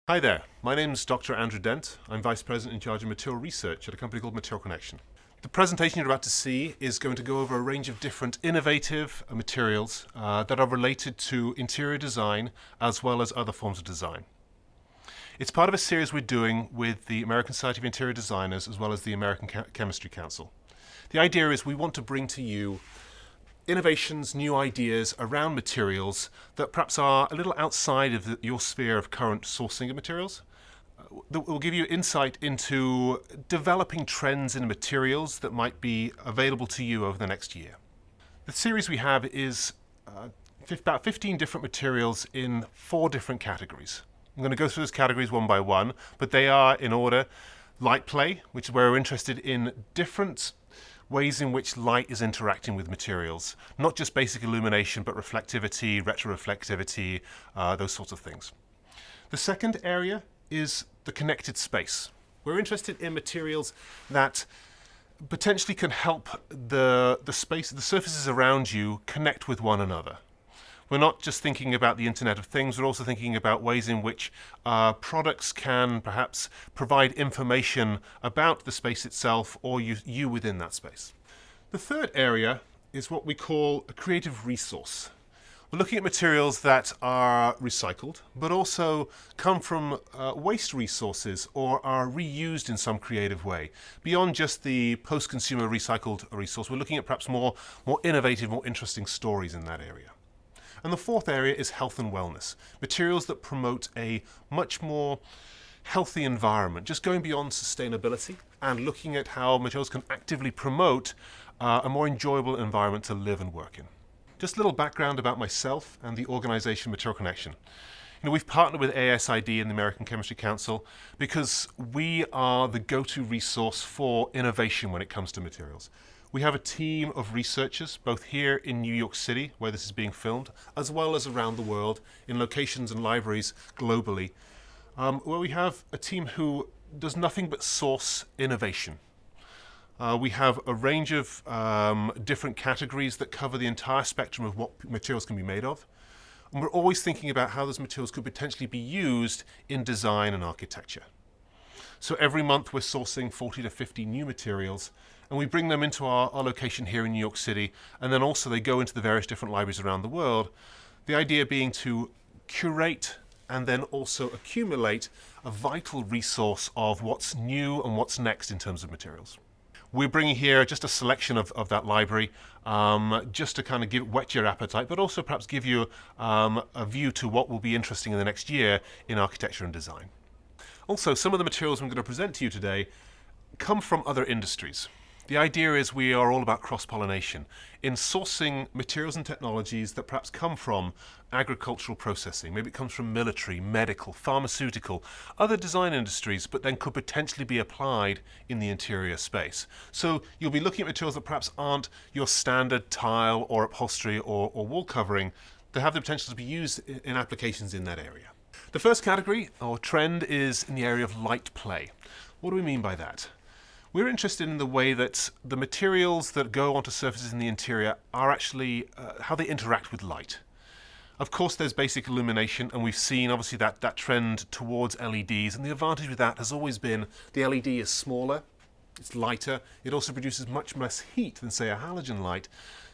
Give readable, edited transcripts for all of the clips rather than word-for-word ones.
Hi there, my name is Dr. Andrew Dent. I'm Vice President in charge of Material Research at a company called Material Connection. The presentation you're about to see is going to go over a range of different innovative materials that are related to interior design as well as other forms of design. It's part of a series we're doing with the American Society of Interior Designers as well as the American Chemistry Council. The idea is we want to bring to you innovations, new ideas around materials that perhaps are a little outside of your sphere of current sourcing of materials. That will give you insight into developing trends in materials that might be available to you over the next year. The series we have is about 15 different materials in 4 different categories. I'm going to go through those categories one by one, but they are in order: light play, which is where we're interested in different ways in which light is interacting with materials, not just basic illumination, but reflectivity, retroreflectivity, those sorts of things. The second area is the connected space. We're interested in materials that potentially can help the space, the surfaces around you connect with one another. We're not just thinking about the Internet of Things, we're also thinking about ways in which products can perhaps provide information about the space itself or you within that space. The third area is what we call a creative resource. We're looking at materials that are recycled, but also come from waste resources or are reused in some creative way. Beyond just the post-consumer recycled resource, we're looking at perhaps more innovative, more interesting stories in that area. And the fourth area is health and wellness. Materials that promote a much more healthy environment, just going beyond sustainability and looking at how materials can actively promote a more enjoyable environment to live and work in. Just a little background about myself and the organization Material Connection. We've partnered with ASID and the American Chemistry Council because we are the go-to resource for innovation when it comes to materials. We have a team of researchers, both here in New York City, where this is being filmed, as well as around the world, in locations and libraries globally, where we have a team who does nothing but source innovation. We have a range of different categories that cover the entire spectrum of what materials can be made of. And we're always thinking about how those materials could potentially be used in design and architecture. So every month we're sourcing 40 to 50 new materials, and we bring them into our location here in New York City, and then also they go into the various different libraries around the world. The idea being to curate and then also accumulate a vital resource of what's new and what's next in terms of materials. We're bringing here just a selection of that library, just to kind of whet your appetite, but also perhaps give you a view to what will be interesting in the next year in architecture and design. Also, some of the materials I'm going to present to you today come from other industries. The idea is we are all about cross-pollination in sourcing materials and technologies that perhaps come from agricultural processing. Maybe it comes from military, medical, pharmaceutical, other design industries, but then could potentially be applied in the interior space. So you'll be looking at materials that perhaps aren't your standard tile or upholstery or wall covering that have the potential to be used in applications in that area. The first category or trend is in the area of light play. What do we mean by that? We're interested in the way that the materials that go onto surfaces in the interior are actually how they interact with light. Of course, there's basic illumination, and we've seen obviously that trend towards LEDs, and the advantage with that has always been the LED is smaller, it's lighter, it also produces much less heat than, say, a halogen light,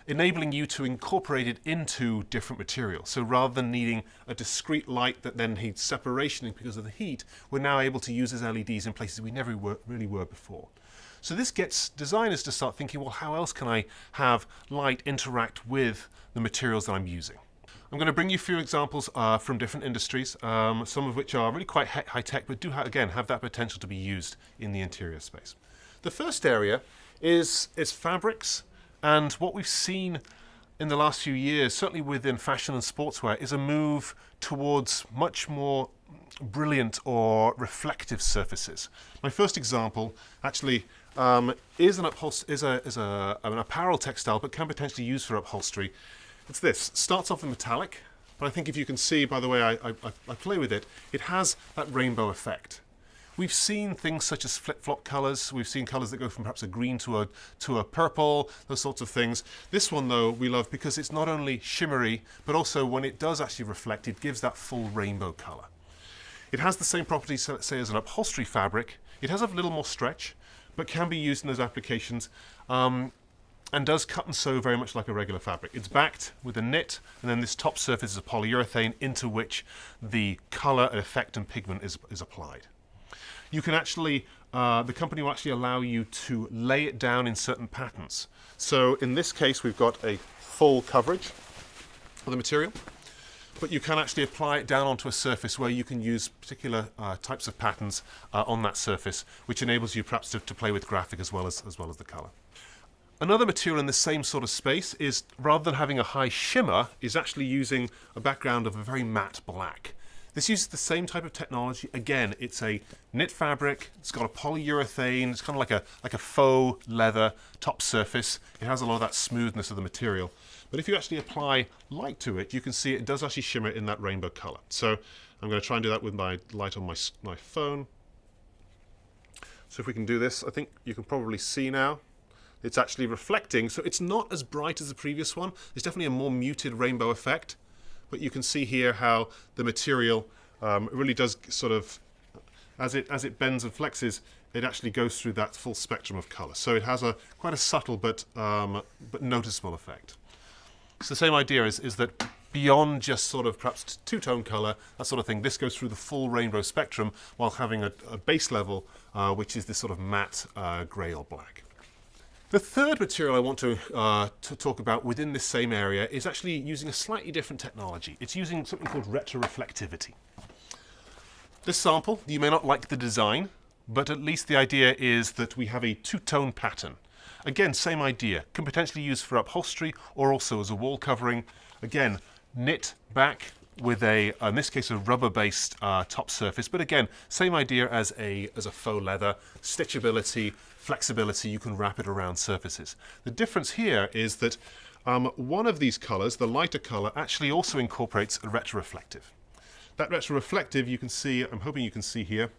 enabling you to incorporate it into different materials. So rather than needing a discrete light that then needs separation because of the heat, we're now able to use as LEDs in places we never really were before. So this gets designers to start thinking, well, how else can I have light interact with the materials that I'm using? I'm going to bring you a few examples from different industries, some of which are really quite high-tech, but do, again, have that potential to be used in the interior space. The first area is fabrics, and what we've seen in the last few years, certainly within fashion and sportswear, is a move towards much more brilliant or reflective surfaces. My first example actually is an apparel textile, but can potentially use for upholstery. It's this. Starts off in metallic, but I think if you can see by the way I play with it, it has that rainbow effect. We've seen things such as flip-flop colors. We've seen colors that go from perhaps a green to a purple, those sorts of things. This one, though, we love because it's not only shimmery, but also when it does actually reflect, it gives that full rainbow color. It has the same properties, say, as an upholstery fabric. It has a little more stretch, but can be used in those applications, and does cut and sew very much like a regular fabric. It's backed with a knit, and then this top surface is a polyurethane into which the color, effect, and pigment is applied. You can actually, the company will actually allow you to lay it down in certain patterns. So in this case, we've got a full coverage of the material, but you can actually apply it down onto a surface where you can use particular types of patterns on that surface, which enables you perhaps to play with graphic as well as the color. Another material in the same sort of space is, rather than having a high shimmer, is actually using a background of a very matte black. This uses the same type of technology. Again, it's a knit fabric, it's got a polyurethane, it's kind of like a faux leather top surface. It has a lot of that smoothness of the material. But if you actually apply light to it, you can see it does actually shimmer in that rainbow color. So I'm going to try and do that with my light on my phone. So if we can do this, I think you can probably see now. It's actually reflecting, so it's not as bright as the previous one. It's definitely a more muted rainbow effect, but you can see here how the material really does sort of, as it bends and flexes, it actually goes through that full spectrum of color. So it has quite a subtle but noticeable effect. So the same idea is that beyond just sort of perhaps two-tone color, that sort of thing, this goes through the full rainbow spectrum while having a base level, which is this sort of matte gray or black. The third material I want to talk about within this same area is actually using a slightly different technology. It's using something called retroreflectivity. This sample, you may not like the design, but at least the idea is that we have a two-tone pattern. Again, same idea, can potentially use for upholstery or also as a wall covering. Again, knit back with in this case, a rubber-based top surface, but again, same idea as a faux leather, stitchability, flexibility, you can wrap it around surfaces. The difference here is that one of these colors, the lighter color, actually also incorporates a retroreflective. That retroreflective, you can see, I'm hoping you can see here,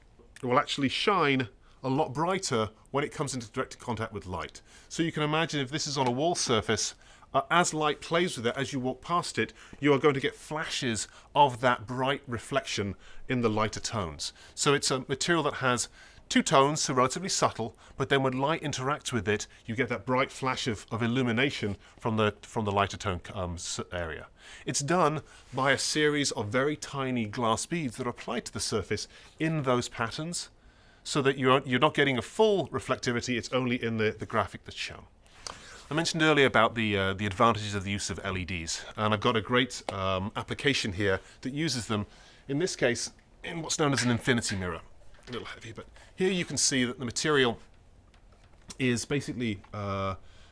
it will actually shine a lot brighter when it comes into direct contact with light. So you can imagine if this is on a wall surface, as light plays with it, as you walk past it, you are going to get flashes of that bright reflection in the lighter tones. So it's a material that has two tones, so relatively subtle, but then when light interacts with it, you get that bright flash of illumination from the lighter tone area. It's done by a series of very tiny glass beads that are applied to the surface in those patterns, so that you're not getting a full reflectivity, it's only in the graphic that's shown. I mentioned earlier about the advantages of the use of LEDs, and I've got a great application here that uses them, in this case, in what's known as an infinity mirror. A little heavy, but here you can see that the material is basically,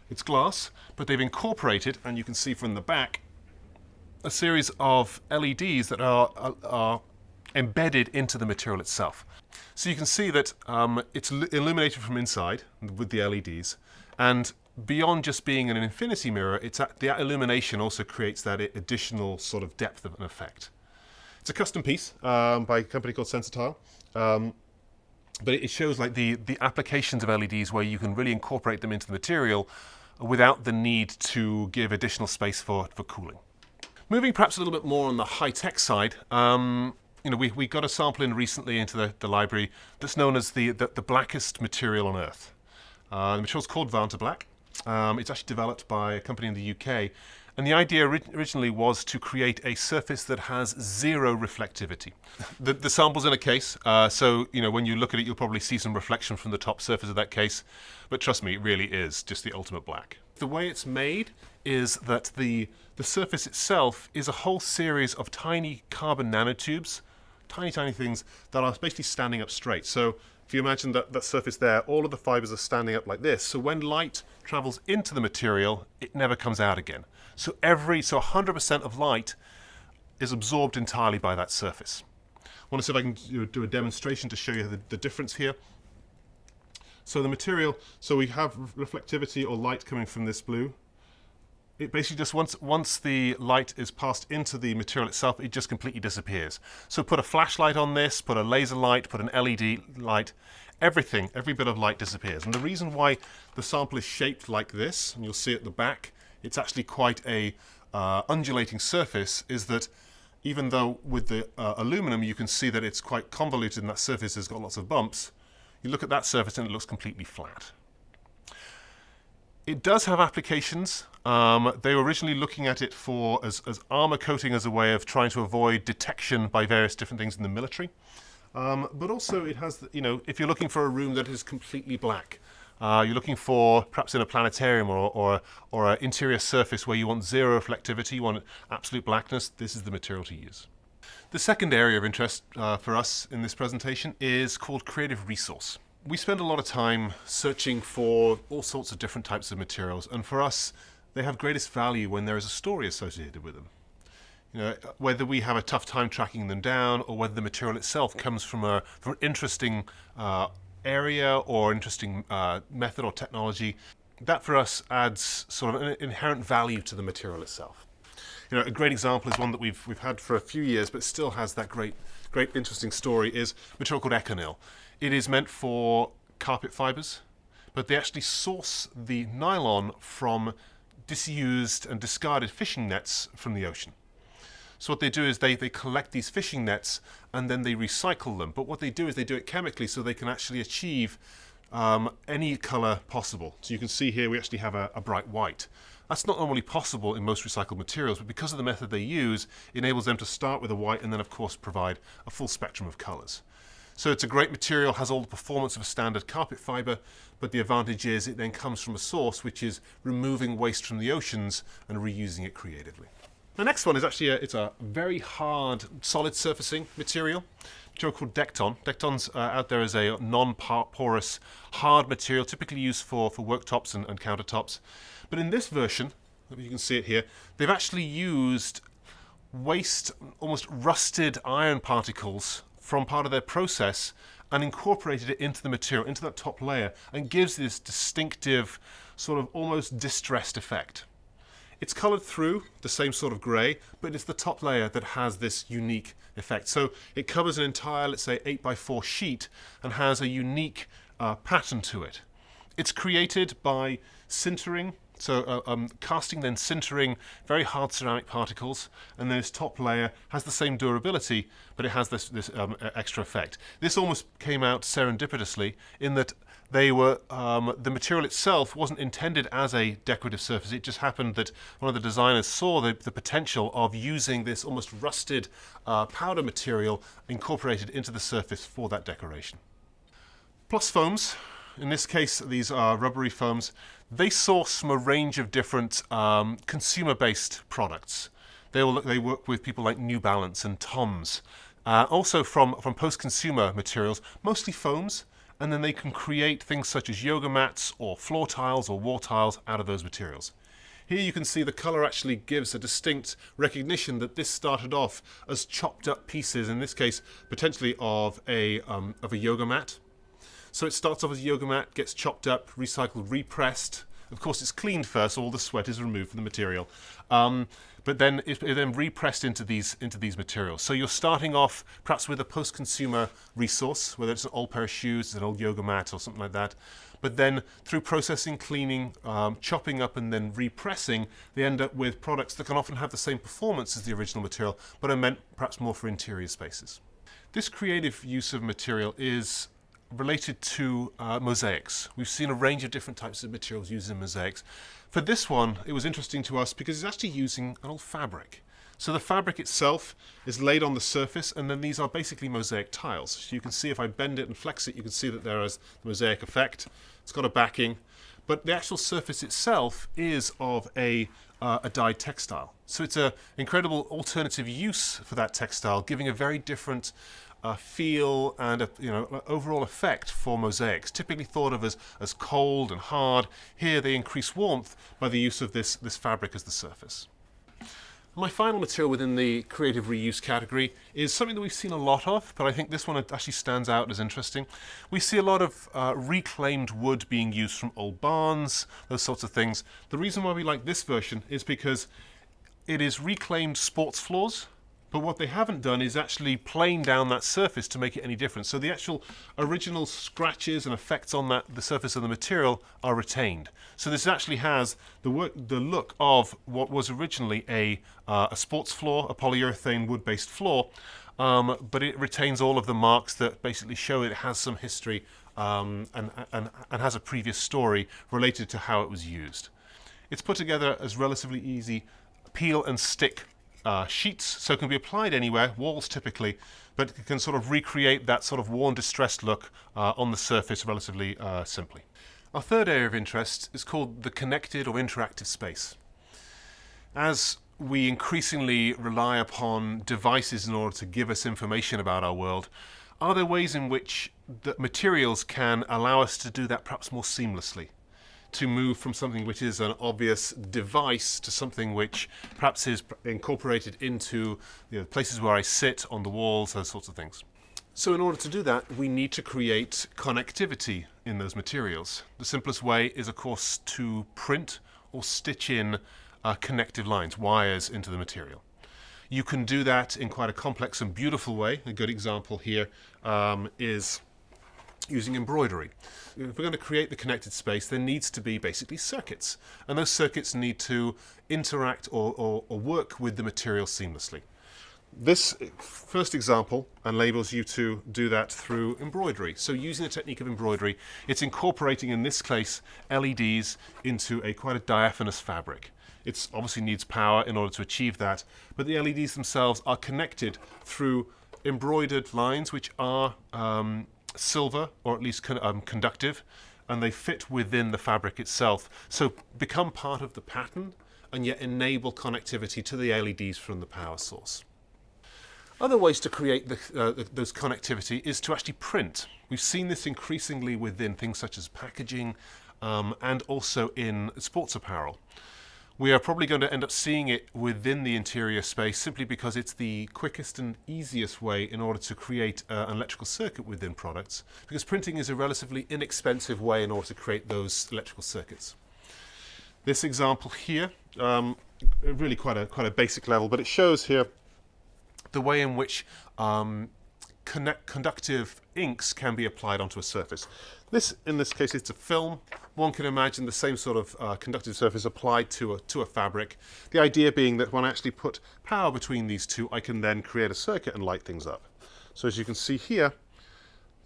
it's glass, but they've incorporated, and you can see from the back, a series of LEDs that are embedded into the material itself. So you can see that it's illuminated from inside with the LEDs, and beyond just being an infinity mirror, the illumination also creates that additional sort of depth of an effect. It's a custom piece by a company called Sensitile, but it shows like the applications of LEDs where you can really incorporate them into the material without the need to give additional space for cooling. Moving perhaps a little bit more on the high-tech side, we got a sample in recently into the library that's known as the blackest material on Earth. The material's called Vantablack. It's actually developed by a company in the UK, and the idea originally was to create a surface that has zero reflectivity. The sample's in a case, so when you look at it, you'll probably see some reflection from the top surface of that case, but trust me, it really is just the ultimate black. The way it's made is that the surface itself is a whole series of tiny carbon nanotubes, tiny things that are basically standing up straight. So if you imagine that surface there, all of the fibers are standing up like this. So when light travels into the material, it never comes out again. So 100% of light is absorbed entirely by that surface. I want to see if I can do a demonstration to show you the difference here. So the material, so we have reflectivity or light coming from this blue. It basically just, once the light is passed into the material itself, it just completely disappears. So put a flashlight on this, put a laser light, put an LED light, every bit of light disappears. And the reason why the sample is shaped like this, and you'll see at the back, it's actually quite a undulating surface, is that Even though with the aluminum you can see that it's quite convoluted and that surface has got lots of bumps, you look at that surface and it looks completely flat. It does have applications. They were originally looking at it for as armor coating as a way of trying to avoid detection by various different things in the military. But also it has, if you're looking for a room that is completely black, you're looking for perhaps in a planetarium or an interior surface where you want zero reflectivity, you want absolute blackness, this is the material to use. The second area of interest for us in this presentation is called creative resource. We spend a lot of time searching for all sorts of different types of materials, and for us they have greatest value when there is a story associated with them. Whether we have a tough time tracking them down or whether the material itself comes from an interesting area or interesting method or technology, that for us adds sort of an inherent value to the material itself. A great example is one that we've had for a few years but still has that great interesting story is a material called Econyl. It is meant for carpet fibers, but they actually source the nylon from disused and discarded fishing nets from the ocean. So what they do is they collect these fishing nets and then they recycle them. But what they do is they do it chemically so they can actually achieve any color possible. So you can see here we actually have a bright white. That's not normally possible in most recycled materials, but because of the method they use, it enables them to start with a white and then of course provide a full spectrum of colors. So it's a great material, has all the performance of a standard carpet fiber, but the advantage is it then comes from a source which is removing waste from the oceans and reusing it creatively. The next one is actually it's a very hard, solid surfacing material, called Dekton. Dekton's out there as a non-porous, hard material, typically used for worktops and countertops. But in this version, you can see it here, they've actually used waste, almost rusted iron particles from part of their process and incorporated it into the material, into that top layer, and gives this distinctive, sort of almost distressed effect. It's coloured through the same sort of grey, but it's the top layer that has this unique effect. So it covers an entire, let's say, 8x4 sheet and has a unique pattern to it. It's created by sintering, so casting then sintering very hard ceramic particles, and then this top layer has the same durability, but it has this extra effect. This almost came out serendipitously in that they were the material itself wasn't intended as a decorative surface. It just happened that one of the designers saw the potential of using this almost rusted powder material incorporated into the surface for that decoration. Plus foams. In this case, these are rubbery foams. They source from a range of different consumer-based products. They work with people like New Balance and Tom's. Also from post-consumer materials, mostly foams, and then they can create things such as yoga mats or floor tiles or wall tiles out of those materials. Here you can see the colour actually gives a distinct recognition that this started off as chopped up pieces, in this case potentially of a yoga mat. So it starts off as a yoga mat, gets chopped up, recycled, repressed. Of course it's cleaned first, so all the sweat is removed from the material. But then it's then repressed into these materials. So you're starting off perhaps with a post-consumer resource, whether it's an old pair of shoes, an old yoga mat or something like that. But then through processing, cleaning, chopping up and then repressing, they end up with products that can often have the same performance as the original material, but are meant perhaps more for interior spaces. This creative use of material is related to mosaics. We've seen a range of different types of materials used in mosaics. For this one, it was interesting to us because it's actually using an old fabric. So the fabric itself is laid on the surface, and then these are basically mosaic tiles. So you can see if I bend it and flex it, you can see that there is the mosaic effect. It's got a backing, but the actual surface itself is of a dyed textile. So it's an incredible alternative use for that textile, giving a very different feel and overall effect for mosaics, typically thought of as cold and hard. Here they increase warmth by the use of this fabric as the surface. My final material within the creative reuse category is something that we've seen a lot of, but I think this one actually stands out as interesting. We see a lot of reclaimed wood being used from old barns, those sorts of things. The reason why we like this version is because it is reclaimed sports floors But what they haven't done is actually plane down that surface to make it any different. So the actual original scratches and effects on the surface of the material are retained. So this actually has the look of what was originally a sports floor, a polyurethane wood-based floor, but it retains all of the marks that basically show it has some history and has a previous story related to how it was used. It's put together as relatively easy peel and stick sheets, so it can be applied anywhere, walls typically, but it can sort of recreate that sort of worn, distressed look on the surface relatively simply. Our third area of interest is called the connected or interactive space. As we increasingly rely upon devices in order to give us information about our world, are there ways in which the materials can allow us to do that perhaps more seamlessly? To move from something which is an obvious device to something which perhaps is incorporated into places where I sit, on the walls, those sorts of things. So in order to do that, we need to create connectivity in those materials. The simplest way is, of course, to print or stitch in connective lines, wires, into the material. You can do that in quite a complex and beautiful way. A good example here is using embroidery. If we're going to create the connected space, there needs to be basically circuits, and those circuits need to interact or work with the material seamlessly. This first example enables you to do that through embroidery. So using the technique of embroidery, it's incorporating, in this case, LEDs into quite a diaphanous fabric. It obviously needs power in order to achieve that, but the LEDs themselves are connected through embroidered lines which are silver, or at least conductive, and they fit within the fabric itself, so become part of the pattern and yet enable connectivity to the LEDs from the power source. Other ways to create those connectivity is to actually print. We've seen this increasingly within things such as packaging and also in sports apparel. We are probably going to end up seeing it within the interior space simply because it's the quickest and easiest way in order to create an electrical circuit within products, because printing is a relatively inexpensive way in order to create those electrical circuits. This example here, really quite a basic level, but it shows here the way in which conductive inks can be applied onto a surface. In this case, it's a film. One can imagine the same sort of conductive surface applied to a fabric. The idea being that when I actually put power between these two, I can then create a circuit and light things up. So as you can see here,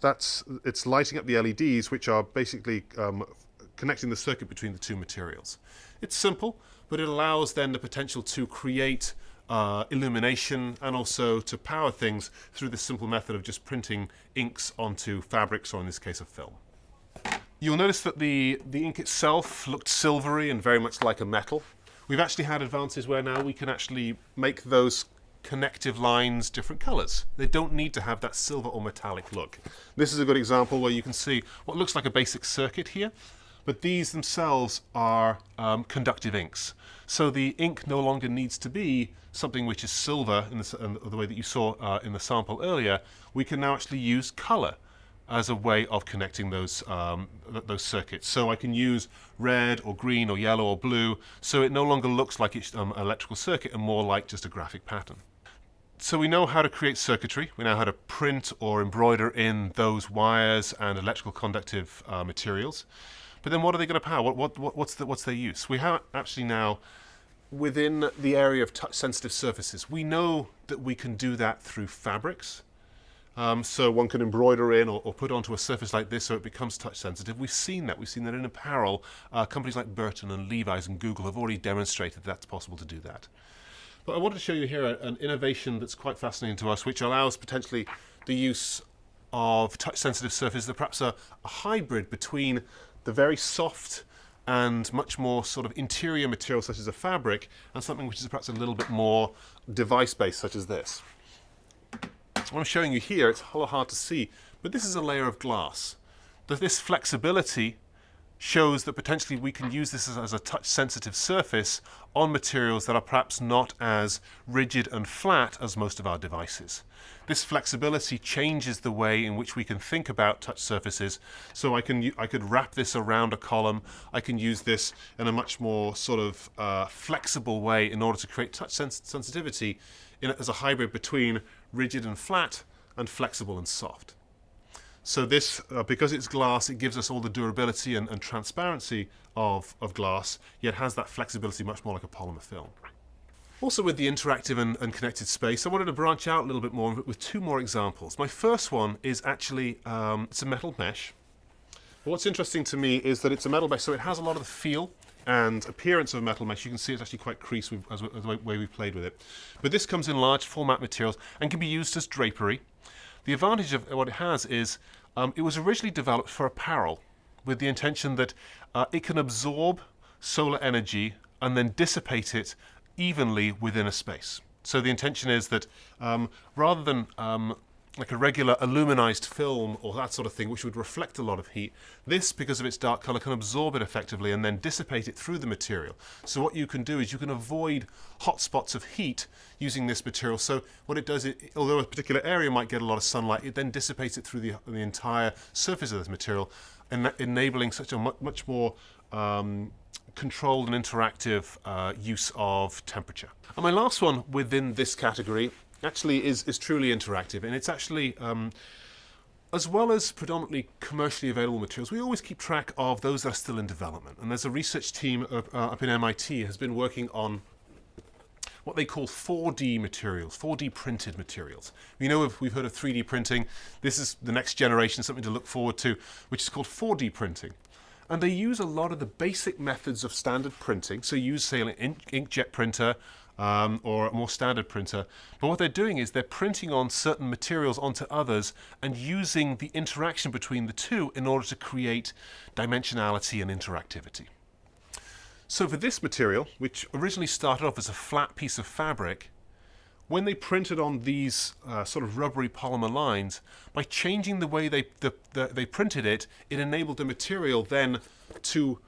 it's lighting up the LEDs, which are basically connecting the circuit between the two materials. It's simple, but it allows then the potential to create illumination and also to power things through this simple method of just printing inks onto fabrics, or in this case, a film. You'll notice that the ink itself looked silvery and very much like a metal. We've actually had advances where now we can actually make those connective lines different colors. They don't need to have that silver or metallic look. This is a good example where you can see what looks like a basic circuit here, but these themselves are conductive inks. So the ink no longer needs to be something which is silver in the way that you saw in the sample earlier. We can now actually use color as a way of connecting those circuits. So I can use red or green or yellow or blue, so it no longer looks like it's an electrical circuit and more like just a graphic pattern. So we know how to create circuitry, we know how to print or embroider in those wires and electrical conductive materials. But then what are they going to power? What's their use? We have actually now, within the area of touch-sensitive surfaces, we know that we can do that through fabrics. So one can embroider in or put onto a surface like this so it becomes touch-sensitive. We've seen that. We've seen that in apparel. Companies like Burton and Levi's and Google have already demonstrated that's possible to do that. But I wanted to show you here an innovation that's quite fascinating to us, which allows potentially the use of touch-sensitive surfaces that perhaps are a hybrid between the very soft and much more sort of interior material such as a fabric and something which is perhaps a little bit more device-based such as this. What I'm showing you here, it's a little hard to see, but this is a layer of glass. This flexibility shows that potentially we can use this as a touch-sensitive surface on materials that are perhaps not as rigid and flat as most of our devices. This flexibility changes the way in which we can think about touch surfaces. So I could wrap this around a column. I can use this in a much more sort of flexible way in order to create touch sensitivity as a hybrid between rigid and flat and flexible and soft. So this, because it's glass, it gives us all the durability and transparency of glass, yet has that flexibility much more like a polymer film. Also with the interactive and connected space, I wanted to branch out a little bit more with two more examples. My first one is actually, it's a metal mesh. What's interesting to me is that it's a metal mesh, so it has a lot of the feel and appearance of a metal mesh. You can see it's actually quite creased as the way we've played with it. But this comes in large format materials and can be used as drapery. The advantage of what it has is it was originally developed for apparel with the intention that it can absorb solar energy and then dissipate it evenly within a space. So the intention is that rather than like a regular aluminized film or that sort of thing, which would reflect a lot of heat, this, because of its dark color, can absorb it effectively and then dissipate it through the material. So what you can do is you can avoid hot spots of heat using this material. So what it does, although a particular area might get a lot of sunlight, it then dissipates it through the entire surface of this material, and enabling such a much more controlled and interactive use of temperature. And my last one within this category actually is truly interactive, and it's actually, as well as predominantly commercially available materials, we always keep track of those that are still in development. And there's a research team up in MIT has been working on what they call 4D materials, 4D printed materials. We know we've heard of 3D printing. This is the next generation, something to look forward to, which is called 4D printing. And they use a lot of the basic methods of standard printing. So use, say, an inkjet printer or a more standard printer. But what they're doing is they're printing on certain materials onto others and using the interaction between the two in order to create dimensionality and interactivity. So for this material, which originally started off as a flat piece of fabric, when they printed on these sort of rubbery polymer lines, by changing the way they printed it, it enabled the material then to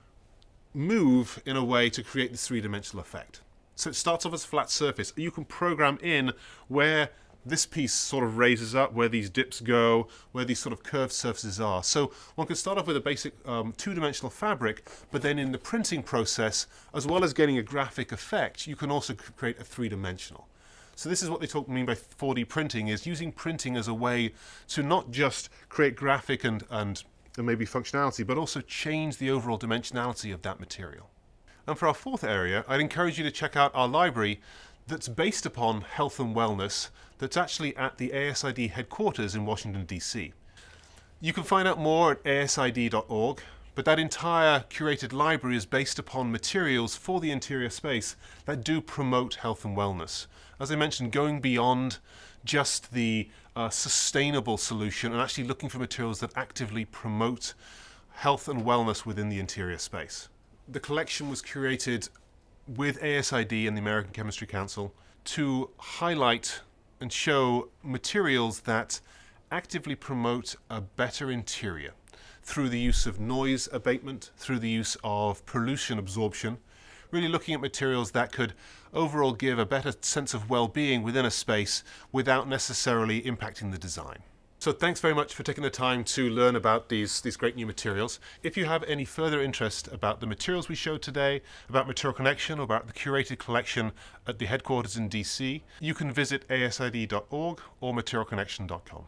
move in a way to create this three-dimensional effect. So it starts off as a flat surface. You can program in where this piece sort of raises up, where these dips go, where these sort of curved surfaces are. So one can start off with a basic two-dimensional fabric, but then in the printing process, as well as getting a graphic effect, you can also create a three-dimensional. So this is what they mean by 4D printing, is using printing as a way to not just create graphic and maybe functionality, but also change the overall dimensionality of that material. And for our fourth area, I'd encourage you to check out our library that's based upon health and wellness, that's actually at the ASID headquarters in Washington, D.C. You can find out more at asid.org, but that entire curated library is based upon materials for the interior space that do promote health and wellness. As I mentioned, going beyond just the sustainable solution and actually looking for materials that actively promote health and wellness within the interior space. The collection was curated with ASID and the American Chemistry Council to highlight and show materials that actively promote a better interior through the use of noise abatement, through the use of pollution absorption, really looking at materials that could overall give a better sense of well-being within a space without necessarily impacting the design. So thanks very much for taking the time to learn about these great new materials. If you have any further interest about the materials we showed today, about Material Connection, or about the curated collection at the headquarters in DC, you can visit asid.org or materialconnection.com.